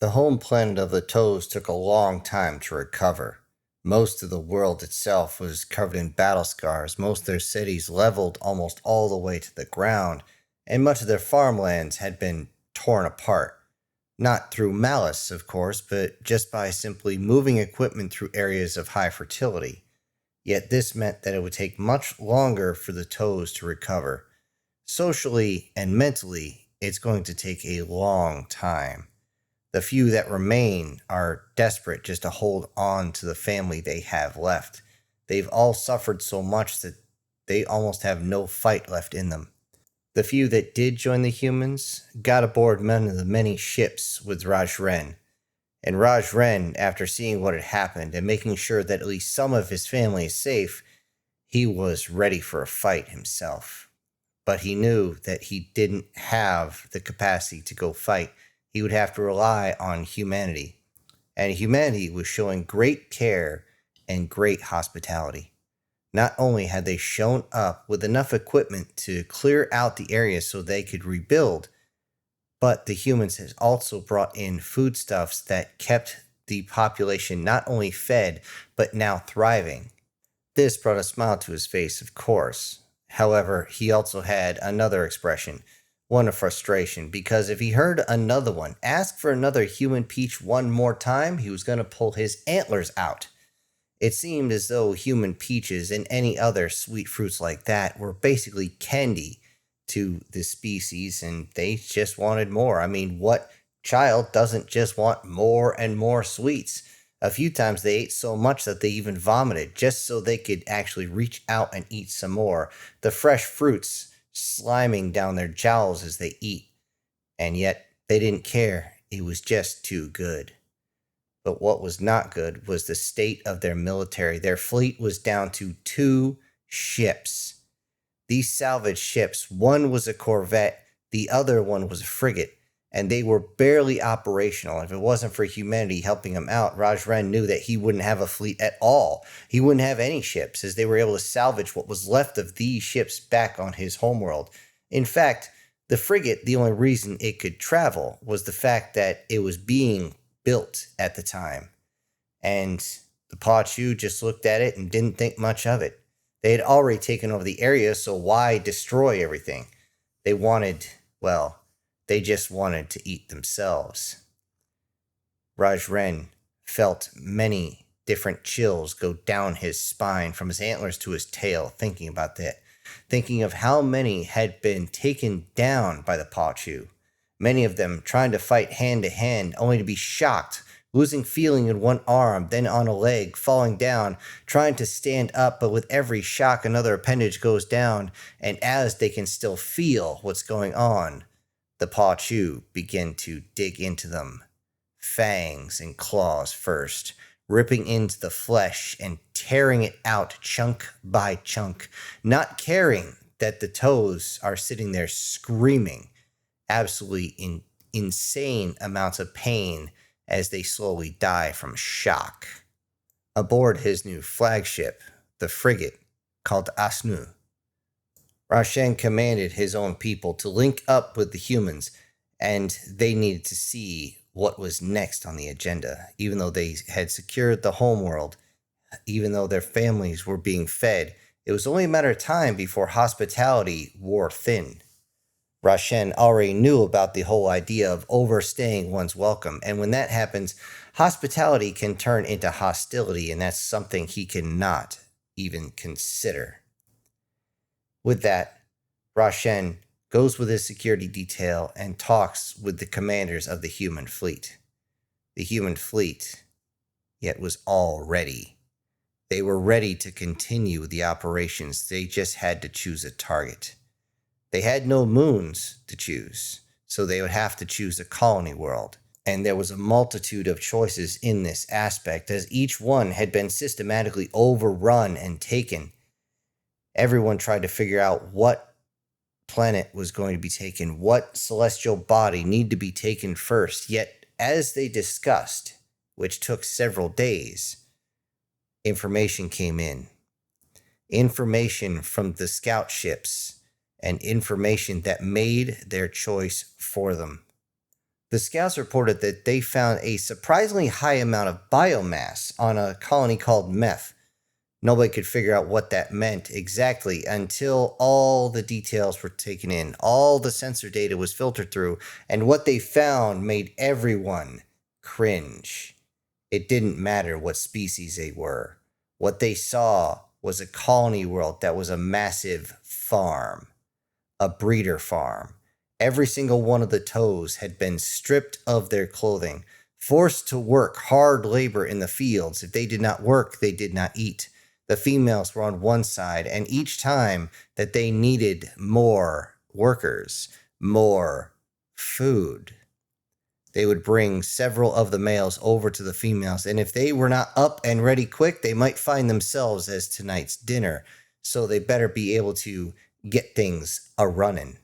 The home planet of the Toes took a long time to recover. Most of the world itself was covered in battle scars, most of their cities leveled almost all the way to the ground, and much of their farmlands had been torn apart. Not through malice, of course, but just by simply moving equipment through areas of high fertility. Yet this meant that it would take much longer for the Toes to recover. Socially and mentally, it's going to take a long time. The few that remain are desperate just to hold on to the family they have left. They've all suffered so much that they almost have no fight left in them. The few that did join the humans got aboard one of the many ships with Rajren. And Rajren, after seeing what had happened and making sure that at least some of his family is safe, he was ready for a fight himself. But he knew that he didn't have the capacity to go fight. He would have to rely on humanity. And humanity was showing great care and great hospitality. Not only had they shown up with enough equipment to clear out the area so they could rebuild, but the humans had also brought in foodstuffs that kept the population not only fed, but now thriving. This brought a smile to his face, of course. However, he also had another expression, one of frustration, because if he heard another one ask for another human peach one more time, he was going to pull his antlers out. It seemed as though human peaches and any other sweet fruits like that were basically candy to the species, and they just wanted more. I mean, what child doesn't just want more and more sweets? A few times they ate so much that they even vomited just so they could actually reach out and eat some more. The fresh fruits sliming down their jowls as they eat. And yet they didn't care. It was just too good. But what was not good was the state of their military. Their fleet was down to 2 ships. These salvage ships, one was a corvette, the other one was a frigate, and they were barely operational. If it wasn't for humanity helping him out, Rajren knew that he wouldn't have a fleet at all. He wouldn't have any ships, as they were able to salvage what was left of these ships back on his homeworld. In fact, the frigate, the only reason it could travel was the fact that it was being built at the time. And the Pachu just looked at it and didn't think much of it. They had already taken over the area, so why destroy everything? They just wanted to eat themselves. Rajren felt many different chills go down his spine from his antlers to his tail, thinking about that. Thinking of how many had been taken down by the Pachu. Many of them trying to fight hand to hand, only to be shocked, losing feeling in one arm, then on a leg, falling down, trying to stand up, but with every shock another appendage goes down, and as they can still feel what's going on, the Pachu begin to dig into them, fangs and claws first, ripping into the flesh and tearing it out chunk by chunk, not caring that the toes are sitting there screaming absolutely insane amounts of pain as they slowly die from shock. Aboard his new flagship, the frigate called Asnu, Rajren commanded his own people to link up with the humans, and they needed to see what was next on the agenda. Even though they had secured the homeworld, even though their families were being fed, it was only a matter of time before hospitality wore thin. Rajren already knew about the whole idea of overstaying one's welcome, and when that happens, hospitality can turn into hostility, and that's something he cannot even consider. With that, Rajren goes with his security detail and talks with the commanders of the human fleet. The human fleet, yet was all ready. They were ready to continue the operations. They just had to choose a target. They had no moons to choose, so they would have to choose a colony world. And there was a multitude of choices in this aspect, as each one had been systematically overrun and taken. Everyone tried to figure out what planet was going to be taken, what celestial body needed to be taken first. Yet, as they discussed, which took several days, information came in. Information from the scout ships, and information that made their choice for them. The scouts reported that they found a surprisingly high amount of biomass on a colony called Meth. Nobody could figure out what that meant exactly until all the details were taken in, all the sensor data was filtered through, and what they found made everyone cringe. It didn't matter what species they were. What they saw was a colony world that was a massive farm, a breeder farm. Every single one of the toes had been stripped of their clothing, forced to work hard labor in the fields. If they did not work, they did not eat. The females were on one side, and each time that they needed more workers, more food, they would bring several of the males over to the females. And if they were not up and ready quick, they might find themselves as tonight's dinner. So they better be able to get things a running.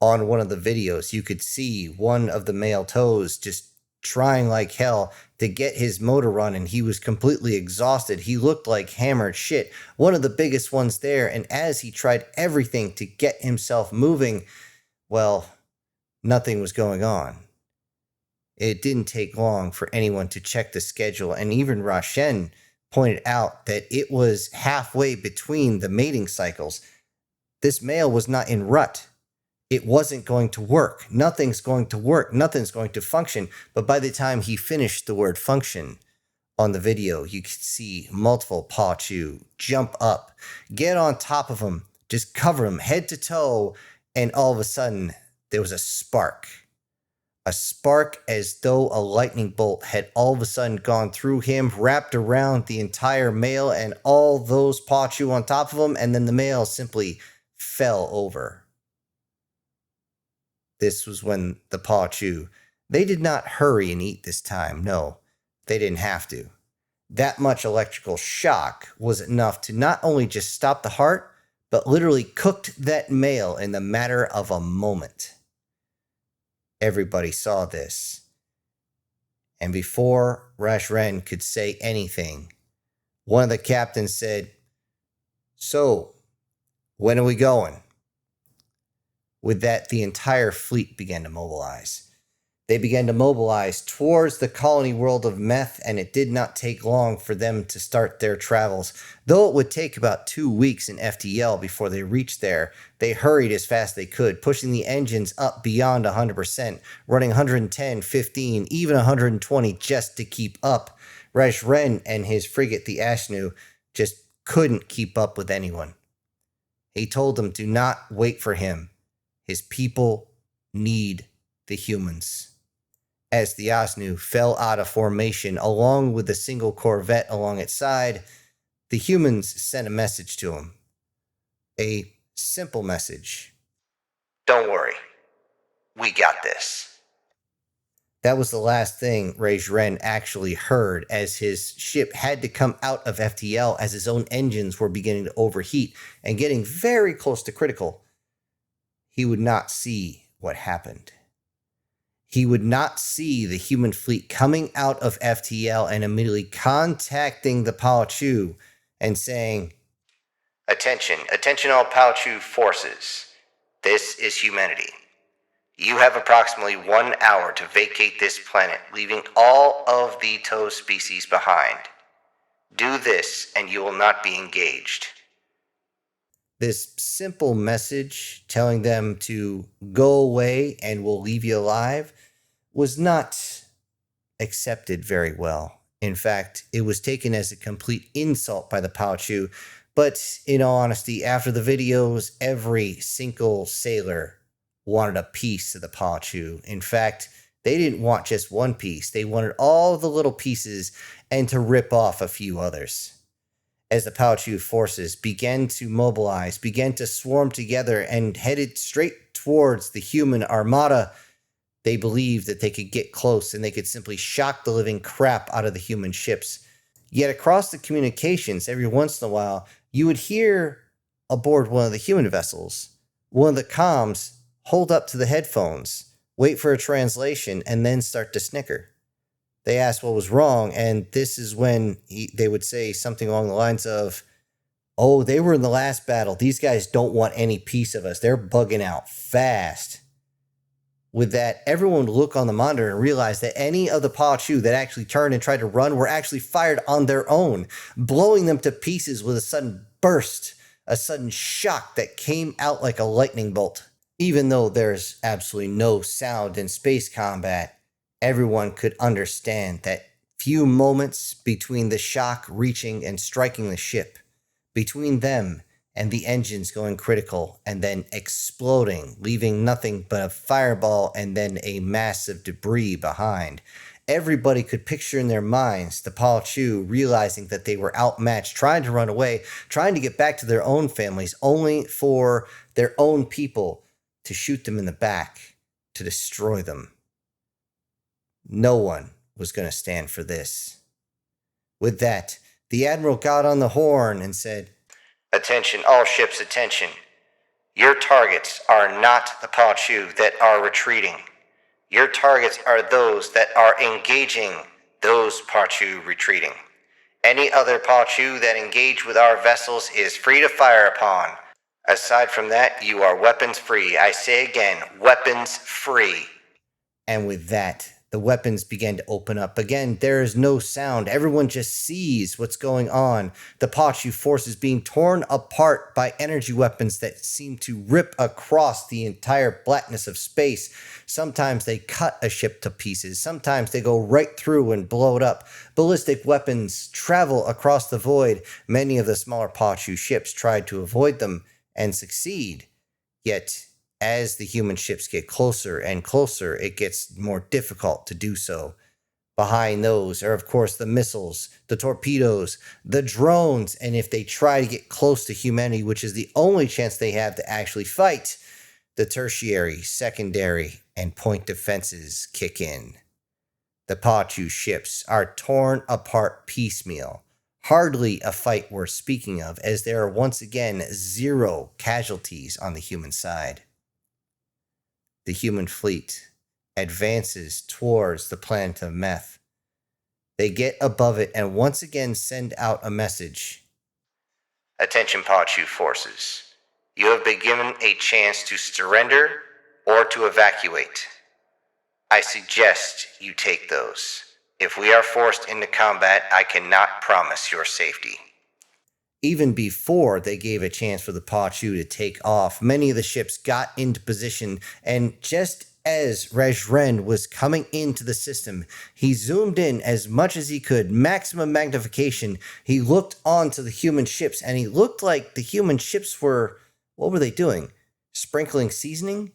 On one of the videos, you could see one of the male toes just trying like hell to get his motor running. He was completely exhausted. He looked like hammered shit. One of the biggest ones there. And as he tried everything to get himself moving, well, nothing was going on. It didn't take long for anyone to check the schedule. And even Rashen pointed out that it was halfway between the mating cycles. This male was not in rut. It wasn't going to work. Nothing's going to work. Nothing's going to function. But by the time he finished the word function on the video, you could see multiple paw chew jump up, get on top of him, just cover him head to toe. And all of a sudden, there was a spark. A spark as though a lightning bolt had all of a sudden gone through him, wrapped around the entire male and all those paw chew on top of him. And then the male simply fell over. This was when the paw chew, they did not hurry and eat this time. No, they didn't have to. That much electrical shock was enough to not only just stop the heart, but literally cooked that male in the matter of a moment. Everybody saw this. And before Rashren could say anything, one of the captains said, "So, when are we going?" With that, the entire fleet began to mobilize. They began to mobilize towards the colony world of Meth, and it did not take long for them to start their travels. Though it would take about 2 weeks in FTL before they reached there, they hurried as fast as they could, pushing the engines up beyond 100%, running 110, 15, even 120 just to keep up. Rashren and his frigate, the Ashnu, just couldn't keep up with anyone. He told them, "Do not wait for him. His people need the humans." As the Asnu fell out of formation along with the single corvette along its side, the humans sent a message to him. A simple message. "Don't worry. We got this." That was the last thing Rejren actually heard as his ship had to come out of FTL as his own engines were beginning to overheat and getting very close to critical. He would not see what happened. He would not see the human fleet coming out of FTL and immediately contacting the Paochu and saying, Attention all Paochu forces. This is humanity. You have approximately 1 hour to vacate this planet, leaving all of the Toe species behind. Do this and you will not be engaged." This simple message telling them to go away and we'll leave you alive was not accepted very well. In fact, it was taken as a complete insult by the Paochu. But in all honesty, after the videos, every single sailor wanted a piece of the Paochu. In fact, they didn't want just one piece. They wanted all the little pieces and to rip off a few others. As the Paochu forces began to mobilize, began to swarm together and headed straight towards the human armada, they believed that they could get close and they could simply shock the living crap out of the human ships. Yet across the communications, every once in a while, you would hear aboard one of the human vessels, one of the comms hold up to the headphones, wait for a translation, and then start to snicker. They asked what was wrong, and this is when they would say something along the lines of, "Oh, they were in the last battle. These guys don't want any piece of us. They're bugging out fast." With that, everyone would look on the monitor and realize that any of the Pachu that actually turned and tried to run were actually fired on their own, blowing them to pieces with a sudden burst, a sudden shock that came out like a lightning bolt. Even though there's absolutely no sound in space combat, everyone could understand that few moments between the shock reaching and striking the ship, between them and the engines going critical and then exploding, leaving nothing but a fireball and then a massive debris behind. Everybody could picture in their minds the Paul Chu realizing that they were outmatched, trying to run away, trying to get back to their own families, only for their own people to shoot them in the back, to destroy them. No one was going to stand for this. With that, the Admiral got on the horn and said, "Attention, all ships, attention. Your targets are not the Pachu that are retreating. Your targets are those that are engaging those Pachu retreating. Any other Pachu that engage with our vessels is free to fire upon. Aside from that, you are weapons free. I say again, weapons free." And with that, the weapons began to open up. Again, there is no sound. Everyone just sees what's going on. The Pachu forces being torn apart by energy weapons that seem to rip across the entire blackness of space. Sometimes they cut a ship to pieces. Sometimes they go right through and blow it up. Ballistic weapons travel across the void. Many of the smaller Pachu ships tried to avoid them and succeed. Yet, as the human ships get closer and closer, it gets more difficult to do so. Behind those are, of course, the missiles, the torpedoes, the drones, and if they try to get close to humanity, which is the only chance they have to actually fight, the tertiary, secondary, and point defenses kick in. The Pachu ships are torn apart piecemeal. Hardly a fight worth speaking of, as there are once again 0 casualties on the human side. The human fleet advances towards the planet of Meth. They get above it and once again send out a message. "Attention, Pachu forces. You have been given a chance to surrender or to evacuate. I suggest you take those. If we are forced into combat, I cannot promise your safety." Even before they gave a chance for the Pachu to take off, many of the ships got into position, and just as Rejren was coming into the system, he zoomed in as much as he could, maximum magnification. He looked onto the human ships, and he looked like the human ships were, what were they doing? Sprinkling seasoning?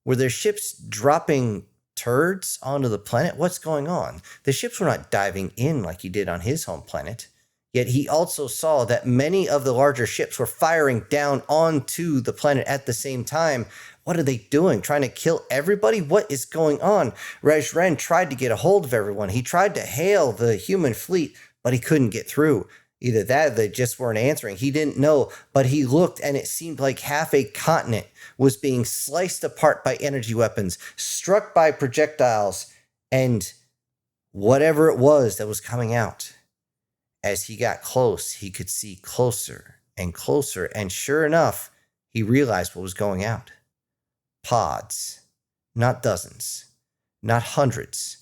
Were their ships dropping turds onto the planet? What's going on? The ships were not diving in like he did on his home planet. Yet he also saw that many of the larger ships were firing down onto the planet at the same time. What are they doing? Trying to kill everybody? What is going on? Rejren tried to get a hold of everyone. He tried to hail the human fleet, but he couldn't get through. Either that or they just weren't answering. He didn't know, but he looked and it seemed like half a continent was being sliced apart by energy weapons, struck by projectiles, and whatever it was that was coming out. As he got close, he could see closer and closer, and sure enough, he realized what was going out. Pods, not dozens, not hundreds,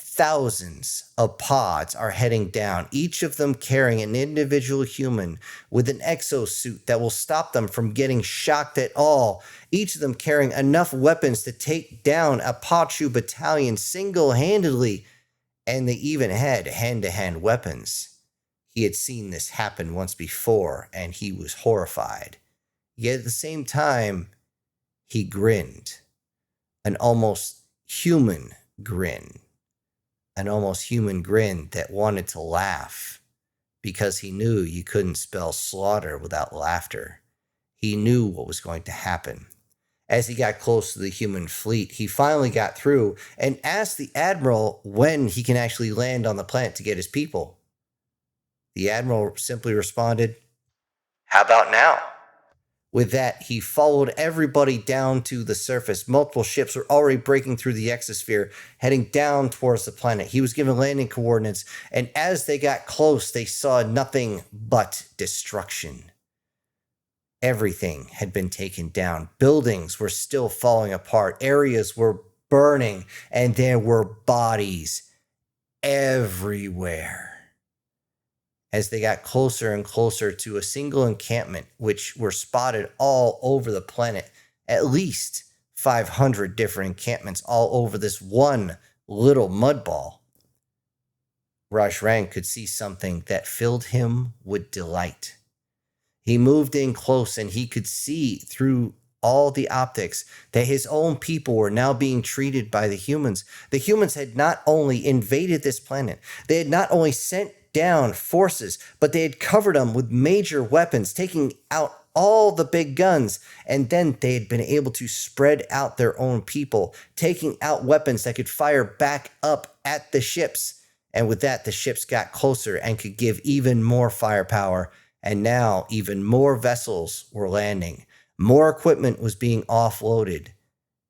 thousands of pods are heading down, each of them carrying an individual human with an exosuit that will stop them from getting shocked at all, each of them carrying enough weapons to take down a Pachu battalion single-handedly, and they even had hand-to-hand weapons. He had seen this happen once before, and he was horrified. Yet at the same time, he grinned. An almost human grin. An almost human grin that wanted to laugh, because he knew you couldn't spell slaughter without laughter. He knew what was going to happen. As he got close to the human fleet, he finally got through and asked the Admiral when he can actually land on the planet to get his people. The Admiral simply responded, "How about now?" With that, he followed everybody down to the surface. Multiple ships were already breaking through the exosphere, heading down towards the planet. He was given landing coordinates, and as they got close, they saw nothing but destruction. Everything had been taken down. Buildings were still falling apart. Areas were burning, and there were bodies everywhere. As they got closer and closer to a single encampment, which were spotted all over the planet, at least 500 different encampments all over this one little mud ball, Rajran could see something that filled him with delight. He moved in close and he could see through all the optics that his own people were now being treated by the humans. The humans had not only invaded this planet, they had not only sent down forces, but they had covered them with major weapons, taking out all the big guns, and then they had been able to spread out their own people, taking out weapons that could fire back up at the ships. And with that, the ships got closer and could give even more firepower. And now even more vessels were landing. More equipment was being offloaded.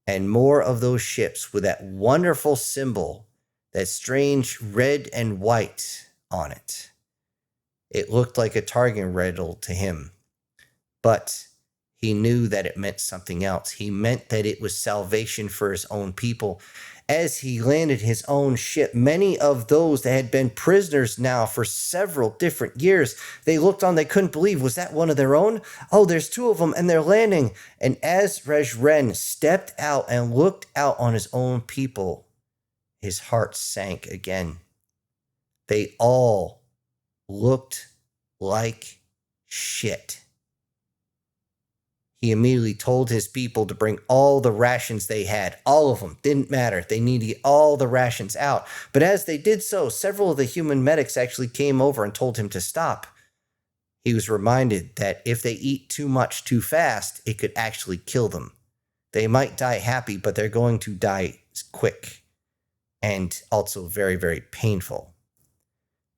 And more of those ships with that wonderful symbol, that strange red and white on it. It looked like a target riddle to him. But he knew that it meant something else. He meant that it was salvation for his own people. As he landed his own ship, many of those that had been prisoners now for several different years, they looked on, they couldn't believe, was that one of their own? Oh, there's two of them and they're landing. And as Rejren stepped out and looked out on his own people, his heart sank again. They all looked like shit. He immediately told his people to bring all the rations they had. All of them. Didn't matter. They needed all the rations out. But as they did so, several of the human medics actually came over and told him to stop. He was reminded that if they eat too much too fast, it could actually kill them. They might die happy, but they're going to die quick and also very, very painful.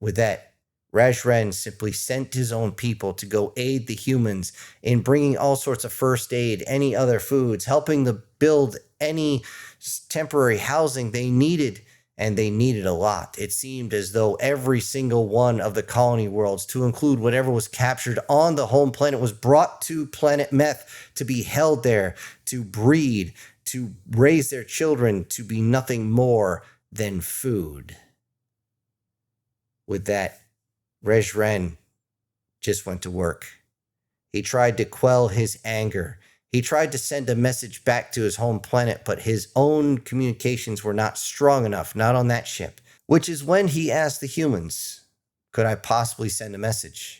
With that, Rajren simply sent his own people to go aid the humans in bringing all sorts of first aid, any other foods, helping to build any temporary housing they needed, and they needed a lot. It seemed as though every single one of the colony worlds, to include whatever was captured on the home planet, was brought to planet Meth to be held there, to breed, to raise their children, to be nothing more than food. With that, Rejren just went to work. He tried to quell his anger. He tried to send a message back to his home planet, but his own communications were not strong enough, not on that ship. Which is when he asked the humans, could I possibly send a message?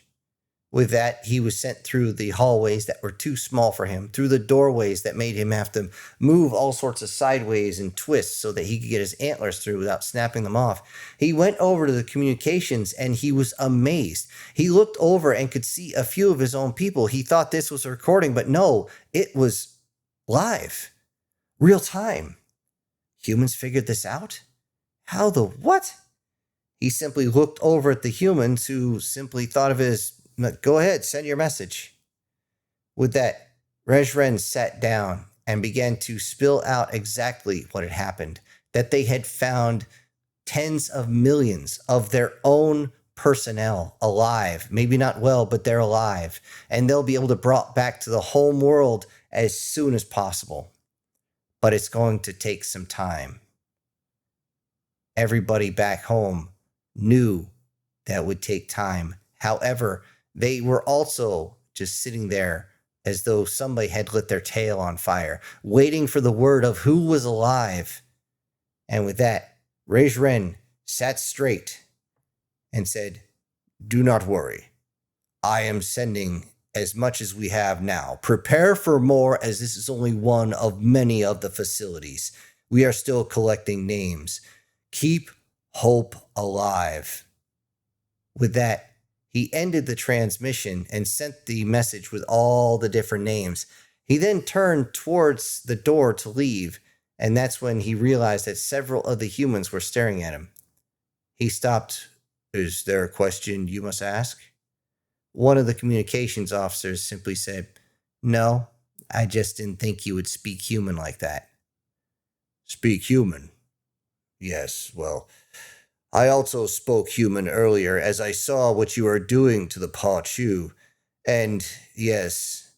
With that, he was sent through the hallways that were too small for him, through the doorways that made him have to move all sorts of sideways and twists so that he could get his antlers through without snapping them off. He went over to the communications and he was amazed. He looked over and could see a few of his own people. He thought this was a recording, but no, it was live, real time. Humans figured this out? How the what? He simply looked over at the humans who simply thought of it as, go ahead, send your message. With that, Rejren sat down and began to spill out exactly what had happened, that they had found tens of millions of their own personnel alive, maybe not well, but they're alive, and they'll be able to be brought back to the home world as soon as possible. But it's going to take some time. Everybody back home knew that would take time. However, they were also just sitting there as though somebody had lit their tail on fire, waiting for the word of who was alive. And with that, Rejren sat straight and said, do not worry. I am sending as much as we have now. Prepare for more, as this is only one of many of the facilities. We are still collecting names. Keep hope alive. With that, he ended the transmission and sent the message with all the different names. He then turned towards the door to leave, and that's when he realized that several of the humans were staring at him. He stopped. Is there a question you must ask? One of the communications officers simply said, no, I just didn't think you would speak human like that. Speak human? Yes, well, I also spoke human earlier as I saw what you are doing to the Pachu. And yes,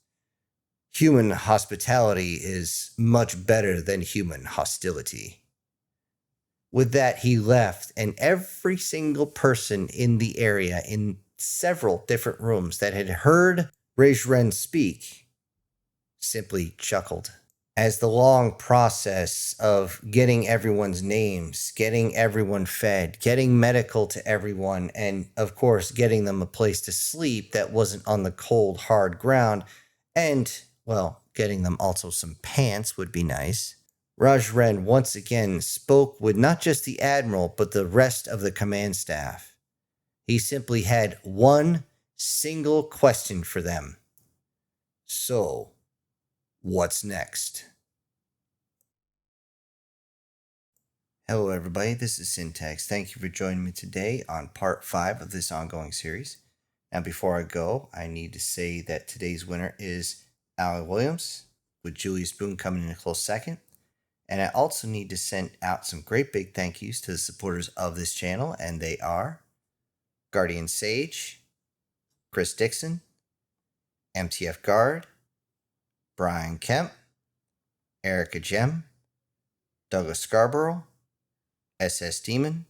Human hospitality is much better than human hostility. With that, he left, and every single person in the area, in several different rooms that had heard Rejren speak, simply chuckled. As the long process of getting everyone's names, getting everyone fed, getting medical to everyone, and of course, getting them a place to sleep that wasn't on the cold, hard ground, and, well, getting them also some pants would be nice. Rajren once again spoke with not just the admiral, but the rest of the command staff. He simply had one single question for them. So, what's next? Hello, everybody. This is Syntax. Thank you for joining me today on part 5 of this ongoing series. Now, before I go, I need to say that today's winner is Allie Williams, with Julius Boone coming in a close second. And I also need to send out some great big thank yous to the supporters of this channel, and they are Guardian Sage, Chris Dixon, MTF Guard, Brian Kemp, Erica Gem, Douglas Scarborough, SS Demon,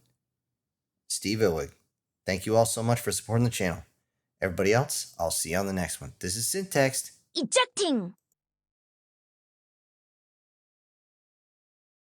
Steve Ilwig. Thank you all so much for supporting the channel. Everybody else, I'll see you on the next one. This is Syntax. Ejecting!